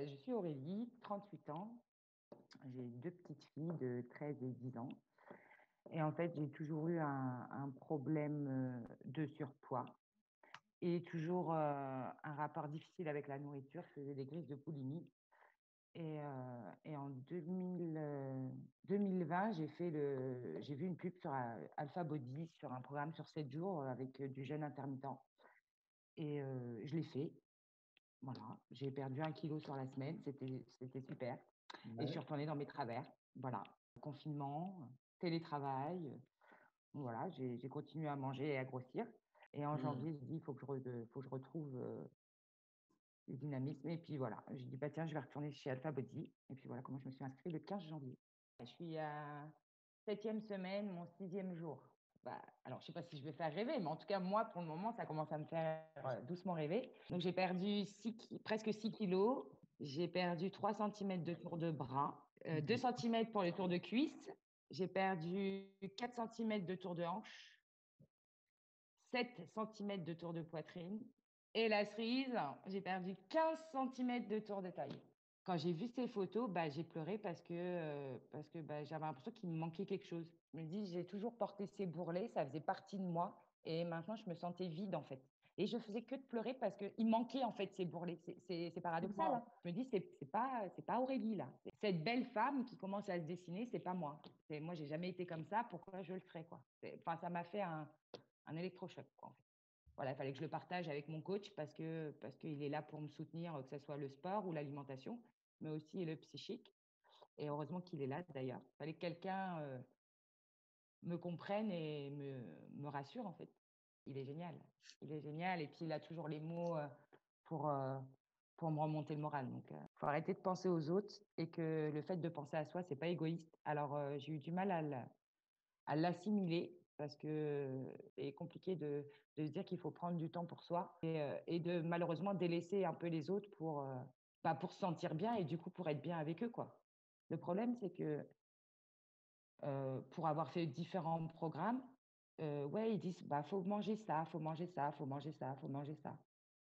Je suis Aurélie, 38 ans. J'ai deux petites filles de 13 et 10 ans. Et en fait, j'ai toujours eu un problème de surpoids et toujours un rapport difficile avec la nourriture. Je faisais des crises de boulimie. Et en 2020, j'ai vu une pub sur Alpha Body, sur un programme sur 7 jours avec du jeûne intermittent. Et je l'ai fait. Voilà, j'ai perdu 1 kilo sur la semaine, c'était super. Et je suis Ouais. retournée dans mes travers. Voilà, confinement, télétravail. Voilà, j'ai continué à manger et à grossir. Et en Mmh. janvier, je dis, il faut que je retrouve le dynamisme. Et puis voilà, j'ai dit, bah, tiens, je vais retourner chez Alpha Body. Et puis voilà comment je me suis inscrite le 15 janvier. Je suis à 7e semaine, mon 6e jour. Alors, je ne sais pas si je vais faire rêver, mais en tout cas, moi, pour le moment, ça commence à me faire doucement rêver. Donc, j'ai perdu presque 6 kilos. J'ai perdu 3 centimètres de tour de bras, 2 centimètres pour le tour de cuisse. J'ai perdu 4 centimètres de tour de hanche, 7 centimètres de tour de poitrine. Et la cerise, j'ai perdu 15 centimètres de tour de taille. Quand j'ai vu ces photos, j'ai pleuré parce que j'avais l'impression qu'il me manquait quelque chose. Je me dis, j'ai toujours porté ces bourrelets, ça faisait partie de moi. Et maintenant, je me sentais vide, en fait. Et je faisais que de pleurer parce qu'il manquait, en fait, ces bourrelets. C'est paradoxal, hein. Je me dis, c'est pas Aurélie, là. Cette belle femme qui commence à se dessiner, c'est pas moi. Moi, j'ai jamais été comme ça. Pourquoi je le ferais, quoi. Enfin, ça m'a fait un électrochoc, quoi, en fait. Voilà, il fallait que je le partage avec mon coach parce qu'il est là pour me soutenir, que ce soit le sport ou l'alimentation, mais aussi le psychique. Et heureusement qu'il est là, d'ailleurs. Il fallait que quelqu'un me comprenne et me rassure, en fait. Il est génial. Il est génial. Et puis, il a toujours les mots pour, euh, pour me remonter le moral. Donc, il faut arrêter de penser aux autres et que le fait de penser à soi, c'est pas égoïste. Alors, j'ai eu du mal à l'assimiler parce que c'est compliqué de se dire qu'il faut prendre du temps pour soi et de malheureusement délaisser un peu les autres pour se sentir bien et du coup pour être bien avec eux, quoi. Le problème, c'est que pour avoir fait différents programmes, ouais, ils disent, faut manger ça, faut manger ça, faut manger ça, faut manger ça.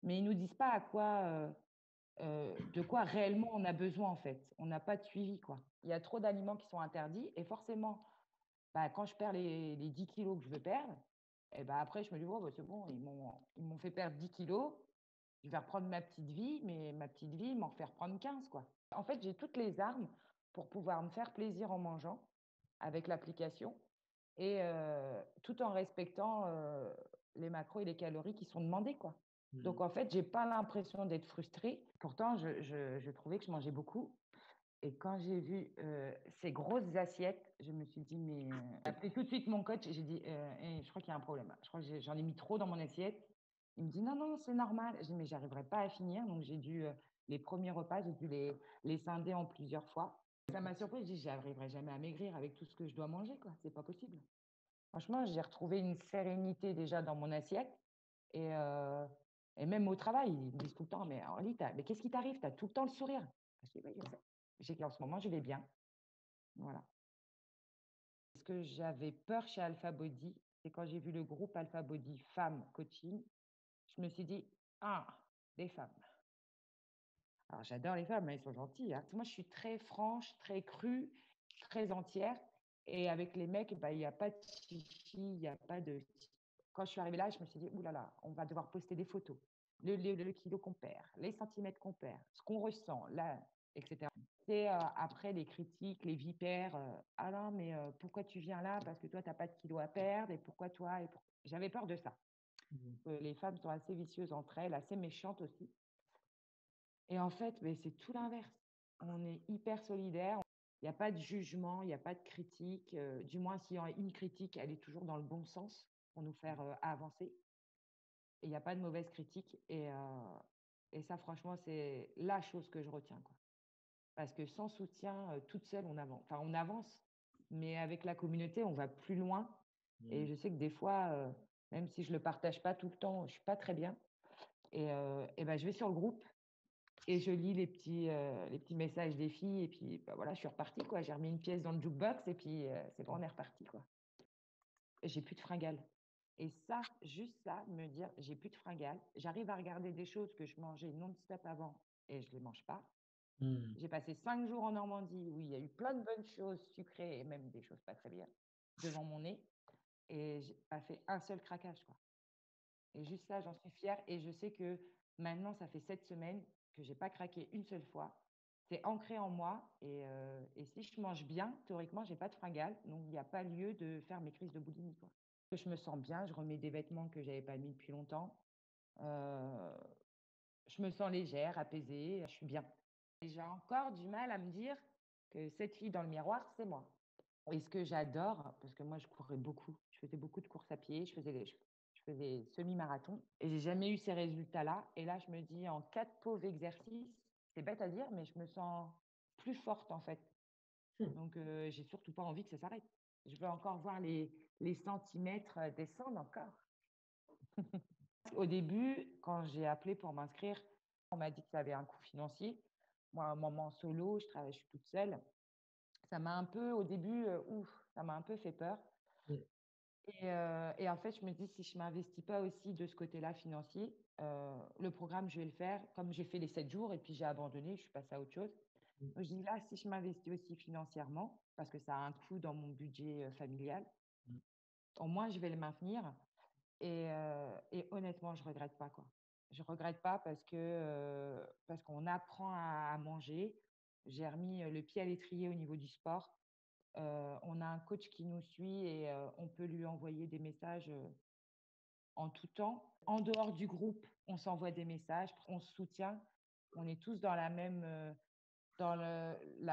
Mais ils nous disent pas de quoi réellement on a besoin, en fait. On n'a pas de suivi, quoi. Il y a trop d'aliments qui sont interdits et forcément, quand je perds les 10 kilos que je veux perdre, et après, je me dis, oh, c'est bon, ils m'ont fait perdre 10 kilos, je vais reprendre ma petite vie, mais ma petite vie m'en fait reprendre 15, quoi. En fait, j'ai toutes les armes pour pouvoir me faire plaisir en mangeant avec l'application et tout en respectant les macros et les calories qui sont demandées, quoi. Mmh. Donc, en fait, j'ai pas l'impression d'être frustrée. Pourtant, je trouvais que je mangeais beaucoup. Et quand j'ai vu ces grosses assiettes, je me suis dit, mais j'ai appelé tout de suite mon coach et j'ai dit, je crois qu'il y a un problème. Je crois que j'en ai mis trop dans mon assiette. Il me dit, non, non, c'est normal. J'ai dit, mais j'arriverai pas à finir. Donc, j'ai dû, les premiers repas, j'ai dû les scinder en plusieurs fois. Ça m'a surpris. Je dis, j'arriverai jamais à maigrir avec tout ce que je dois manger, quoi. C'est pas possible. Franchement, j'ai retrouvé une sérénité déjà dans mon assiette. Et, euh, et même au travail, ils me disent tout le temps, mais Aurélie, mais qu'est-ce qui t'arrive? Tu as tout le temps le sourire. Je dis, oui, je sais. J'ai qu'en ce moment, je vais bien. Voilà. Ce que j'avais peur chez Alpha Body, c'est quand j'ai vu le groupe Alpha Body Femmes Coaching, je me suis dit, ah, des femmes. Alors, j'adore les femmes, elles sont gentilles, hein. Moi, je suis très franche, très crue, très entière. Et avec les mecs, il n'y a pas de chichi, il n'y a pas de. Quand je suis arrivée là, je me suis dit, oulala, on va devoir poster des photos. Le kilo qu'on perd, les centimètres qu'on perd, ce qu'on ressent, là, etc. C'est après les critiques, les vipères. Ah non, mais pourquoi tu viens là? Parce que toi, tu n'as pas de kilos à perdre. Et pourquoi toi J'avais peur de ça. Mmh. Les femmes sont assez vicieuses entre elles, assez méchantes aussi. Et en fait, mais c'est tout l'inverse. On est hyper solidaires. Il n'y a pas de jugement, il n'y a pas de critique. Du moins, s'il y a une critique, elle est toujours dans le bon sens pour nous faire avancer. Et il n'y a pas de mauvaise critique. Et ça, franchement, c'est la chose que je retiens, quoi. Parce que sans soutien, toute seule, on avance. Enfin, on avance, mais avec la communauté, on va plus loin. Et Mmh. je sais que des fois, même si je ne le partage pas tout le temps, je ne suis pas très bien. Et je vais sur le groupe et je lis les petits messages des filles. Et puis, voilà, je suis repartie, quoi. J'ai remis une pièce dans le jukebox et puis c'est bon, on est reparti, quoi. Et j'ai plus de fringales. Et ça, juste ça, me dire, j'ai plus de fringales. J'arrive à regarder des choses que je mangeais non-stop avant et je ne les mange pas. Mmh. J'ai passé 5 jours en Normandie où il y a eu plein de bonnes choses sucrées et même des choses pas très bien devant mon nez et j'ai pas fait un seul craquage, quoi. Et juste ça, j'en suis fière et je sais que maintenant, ça fait 7 semaines que j'ai pas craqué une seule fois. C'est ancré en moi et si je mange bien, théoriquement, j'ai pas de fringales, donc il y a pas lieu de faire mes crises de boulimie, quoi. Je me sens bien, je remets des vêtements que j'avais pas mis depuis longtemps, heu, je me sens légère, apaisée, je suis bien. Et j'ai encore du mal à me dire que cette fille dans le miroir, c'est moi. Et ce que j'adore, parce que moi je courais beaucoup, je faisais beaucoup de courses à pied, je faisais semi-marathon et j'ai jamais eu ces résultats-là. Et là, je me dis en 4 pauvres exercices, c'est bête à dire, mais je me sens plus forte en fait. Mmh. Donc j'ai surtout pas envie que ça s'arrête. Je veux encore voir les centimètres descendre encore. Au début, quand j'ai appelé pour m'inscrire, on m'a dit que ça avait un coût financier. Moi, un moment solo, je travaille, je suis toute seule. Ça m'a un peu, au début, ouf, ça m'a un peu fait peur. Mmh. Et en fait, je me dis: «Si je m'investis pas aussi de ce côté-là financier, le programme, je vais le faire». Comme j'ai fait les 7 jours et puis j'ai abandonné, je suis passée à autre chose. Mmh. Je dis: «Là, si je m'investis aussi financièrement, parce que ça a un coût dans mon budget, familial, Mmh. au moins je vais le maintenir». Et honnêtement, je regrette pas, quoi. Je regrette pas parce qu'on apprend à manger. J'ai remis, le pied à l'étrier au niveau du sport. On a un coach qui nous suit et on peut lui envoyer des messages, en tout temps. En dehors du groupe, on s'envoie des messages, on se soutient. On est tous dans la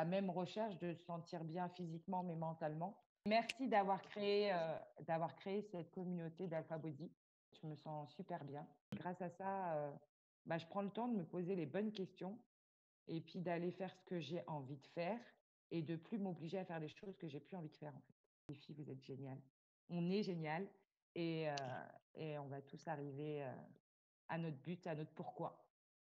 même recherche de se sentir bien physiquement, mais mentalement. Merci d'avoir créé cette communauté d'Alpha Body. Je me sens super bien. Grâce à ça, bah, je prends le temps de me poser les bonnes questions et puis d'aller faire ce que j'ai envie de faire et de plus m'obliger à faire des choses que j'ai plus envie de faire, en fait. Les filles, vous êtes géniales. On est géniales et on va tous arriver, à notre but, à notre pourquoi.